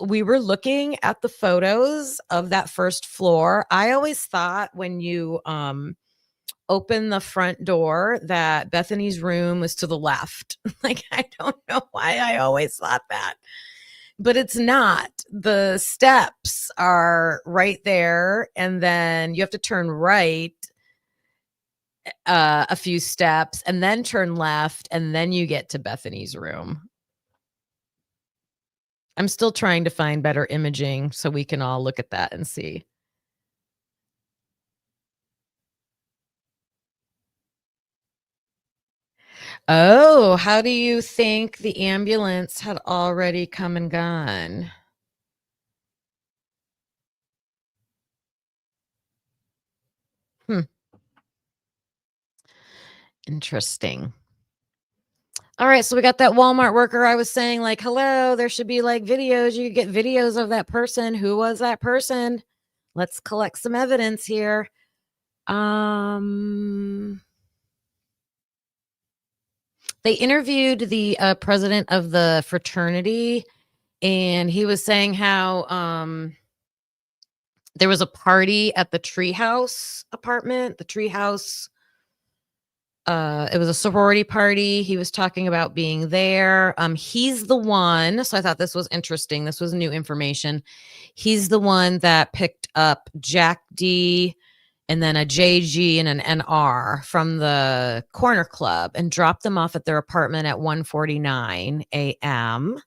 We were looking at the photos of that first floor. I always thought when you open the front door that Bethany's room was to the left. Like, I don't know why I always thought that, but it's not. The steps are right there, and then you have to turn right a few steps and then turn left, and then you get to Bethany's room. I'm still trying to find better imaging so we can all look at that and see. Oh, how do you think the ambulance had already come and gone? Hmm. Interesting. All right, so we got that Walmart worker. I was saying, like, hello, there should be like videos. You could get videos of that person. Who was that person? Let's collect some evidence here. They interviewed the president of the fraternity, and he was saying how there was a party at the treehouse apartment. The treehouse, it was a sorority party. He was talking about being there. He's the one. So I thought this was interesting. This was new information. He's the one that picked up Jack D and then a JG and an NR from the corner club and dropped them off at their apartment at 1:49 a.m.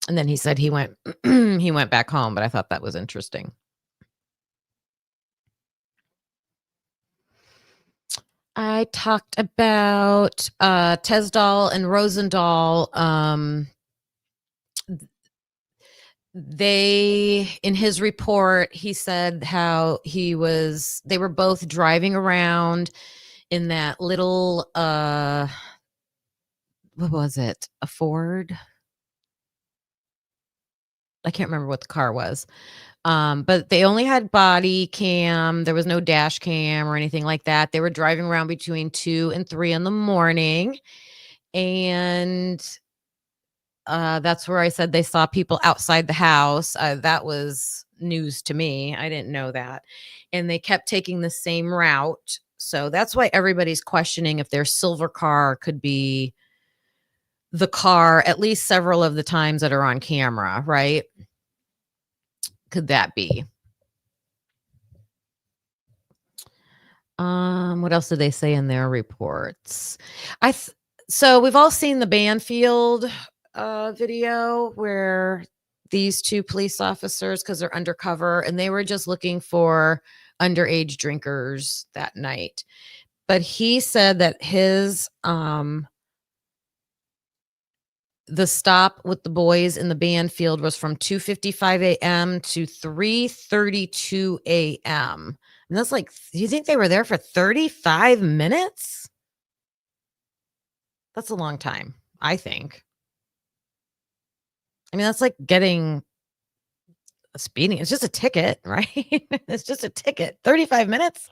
And then he said he went he went back home, but I thought that was interesting. I talked about Tesdall and Rosendahl. They, in his report, he said how they were both driving around in that little what was it? A Ford? I can't remember what the car was. But they only had body cam. There was no dash cam or anything like that. They were driving around between 2 and 3 in the morning. And that's where I said they saw people outside the house. That was news to me. I didn't know that. And they kept taking the same route. So that's why everybody's questioning if their silver car could be the car at least several of the times that are on camera, right? Could that be? What else did they say in their reports? So we've all seen the Banfield video where these two police officers, because they're undercover, and they were just looking for underage drinkers that night. But he said that his the stop with the boys in the Banfield was from 2:55 a.m. to 3:32 a.m. And that's like, do you think they were there for 35 minutes? That's a long time, I think. I mean, that's like getting a speeding. It's just a ticket, right? It's just a ticket. 35 minutes.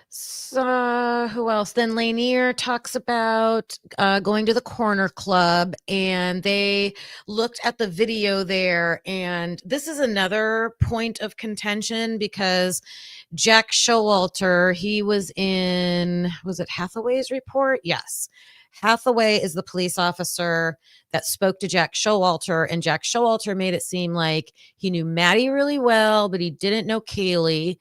So who else? Then Lanier talks about going to the corner club, and they looked at the video there. And this is another point of contention because Jack Showalter, he was it Hathaway's report? Yes. Hathaway is the police officer that spoke to Jack Showalter, and Jack Showalter made it seem like he knew Maddie really well, but he didn't know Kaylee.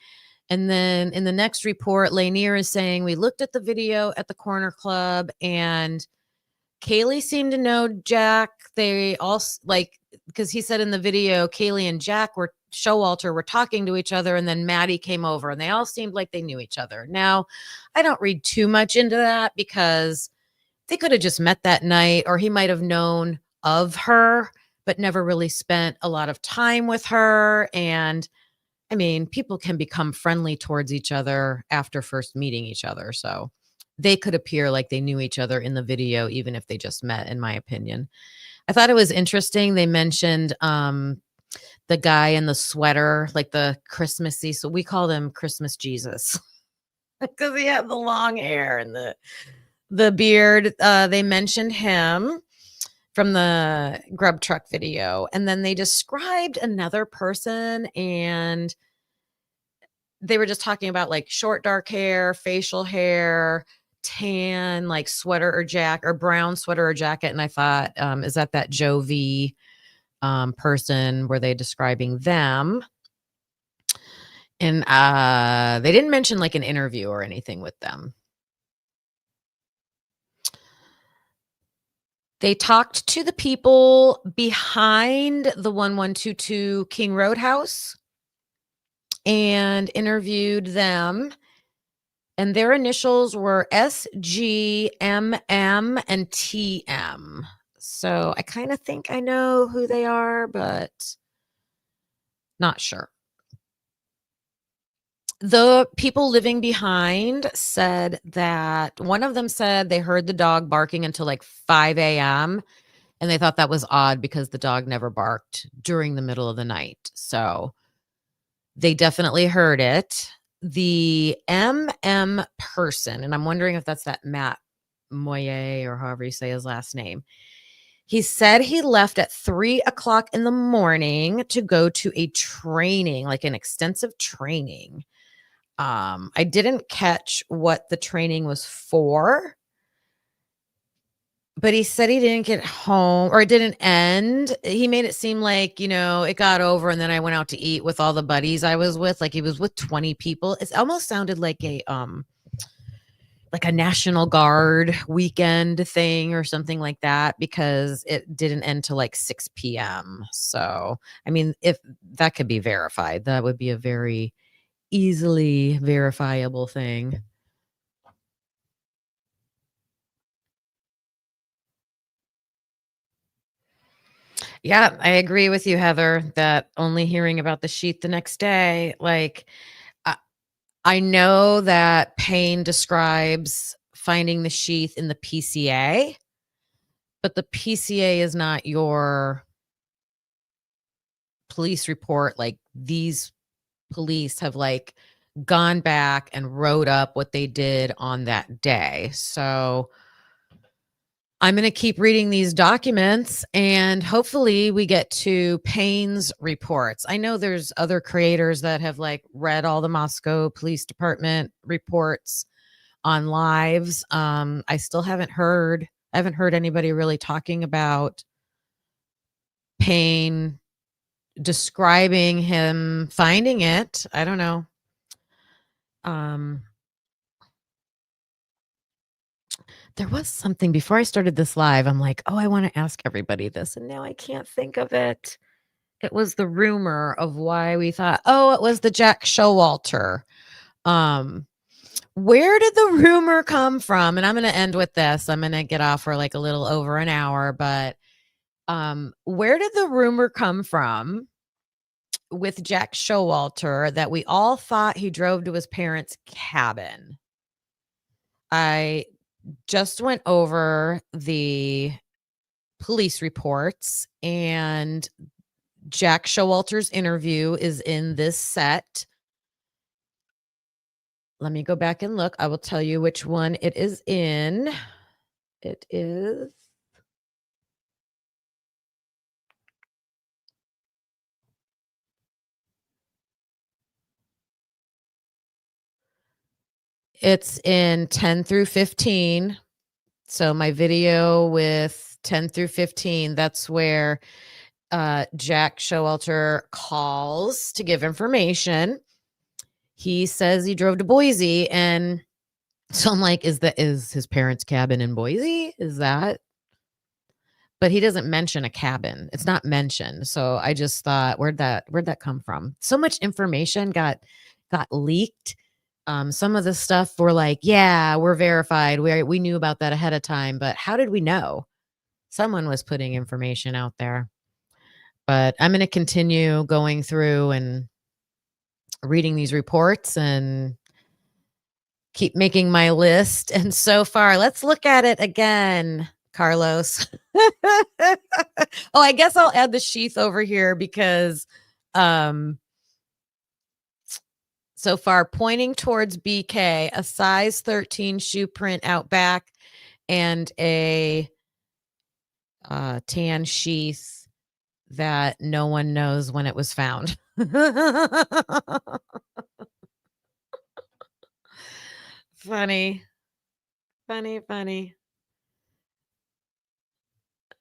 And then in the next report, Lanier is saying, we looked at the video at the corner club and Kaylee seemed to know Jack. They also because he said in the video, Kaylee and Jack Showalter were talking to each other, and then Maddie came over and they all seemed like they knew each other. Now, I don't read too much into that because they could have just met that night, or he might have known of her, but never really spent a lot of time with her. And I mean, people can become friendly towards each other after first meeting each other. So they could appear like they knew each other in the video, even if they just met, in my opinion. I thought it was interesting. They mentioned the guy in the sweater, like the Christmassy. So we called him Christmas Jesus because he had the long hair and the beard. They mentioned him. from the grub truck video. And then they described another person, and they were just talking about like short dark hair, facial hair, tan, like sweater or jacket, or brown sweater or jacket. And I thought, is that Joe V person? Were they describing them? And they didn't mention like an interview or anything with them. They talked to the people behind the 1122 King Roadhouse and interviewed them. And their initials were SG, MM, and TM. So I kind of think I know who they are, but not sure. The people living behind said that one of them said they heard the dog barking until like 5 a.m. and they thought that was odd because the dog never barked during the middle of the night. So they definitely heard it. The MM person, and I'm wondering if that's that Matt Moyer or however you say his last name. He said he left at 3 o'clock in the morning to go to a training, like an extensive training. I didn't catch what the training was for, but he said he didn't get home, or it didn't end. He made it seem like, it got over and then I went out to eat with all the buddies I was with. Like he was with 20 people. It almost sounded like a National Guard weekend thing or something like that, because it didn't end till like 6 p.m. So, I mean, if that could be verified, that would be a very easily verifiable thing. Yeah, I agree with you, Heather, that only hearing about the sheet the next day, like, I know that Payne describes finding the sheath in the PCA, but the PCA is not your police report. Like, these police have like gone back and wrote up what they did on that day. So I'm going to keep reading these documents and hopefully we get to Payne's reports. I know there's other creators that have like read all the Moscow Police Department reports on lives. I still haven't heard anybody really talking about Payne describing him finding it. I don't know. There was something before I started this live. I'm like, oh, I want to ask everybody this. And now I can't think of it. It was the rumor of why we thought, oh, it was the Jack Showalter. Where did the rumor come from? And I'm going to end with this. I'm going to get off for like a little over an hour, but where did the rumor come from with Jack Showalter that we all thought he drove to his parents' cabin? I just went over the police reports, and Jack Showalter's interview is in this set. Let me go back and look. I will tell you which one it is in. It is it's in 10 through 15. So my video with 10 through 15, that's where Jack Showalter calls to give information. He says he drove to Boise, and so I'm like, is his parents' cabin in Boise? Is that? But he doesn't mention a cabin. It's not mentioned. So I just thought, where'd that come from? So much information got leaked. Some of the stuff were like, yeah, we're verified. We knew about that ahead of time, but how did we know? Someone was putting information out there. But I'm going to continue going through and reading these reports and keep making my list. And so far, let's look at it again, Carlos. Oh, I guess I'll add the sheath over here because so far pointing towards BK, a size 13 shoe print out back, and a tan sheath that no one knows when it was found. Funny, funny, funny.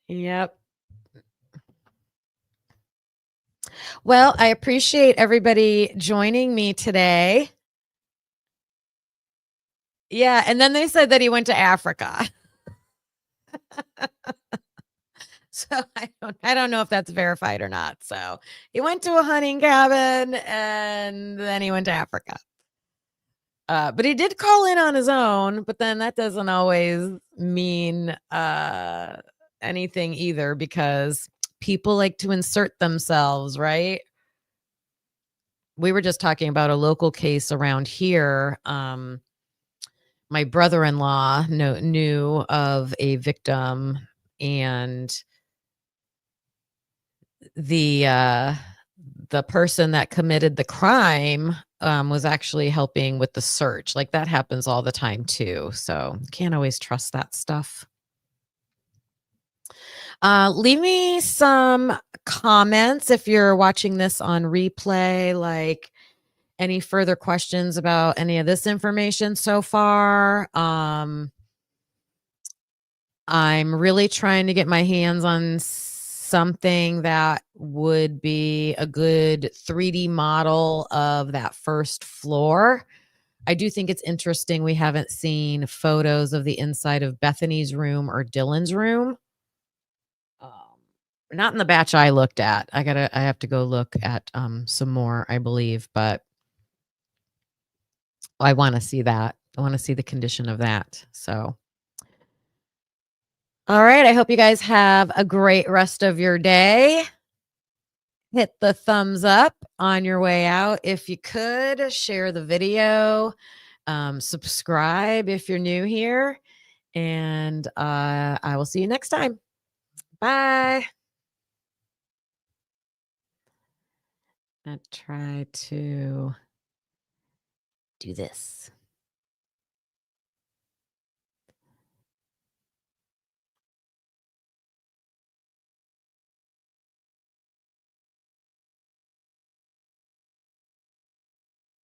Yep. Well, I appreciate everybody joining me today. Yeah, and then they said that he went to Africa. So I don't know if that's verified or not. So he went to a hunting cabin and then he went to Africa. But he did call in on his own, but then that doesn't always mean anything either because people like to insert themselves, right? We were just talking about a local case around here. My brother-in-law knew of a victim, and the person that committed the crime was actually helping with the search. Like that happens all the time too. So can't always trust that stuff. Leave me some comments if you're watching this on replay, like any further questions about any of this information so far. I'm really trying to get my hands on something that would be a good 3D model of that first floor. I do think it's interesting we haven't seen photos of the inside of Bethany's room or Dylan's room. Um, Not in the batch I looked at. I have to go look at some more, I believe, but I want to see that. I want to see the condition of that. So, all right. I hope you guys have a great rest of your day. Hit the thumbs up on your way out if you could. Share the video. Subscribe if you're new here. And I will see you next time. Bye. I try to do this.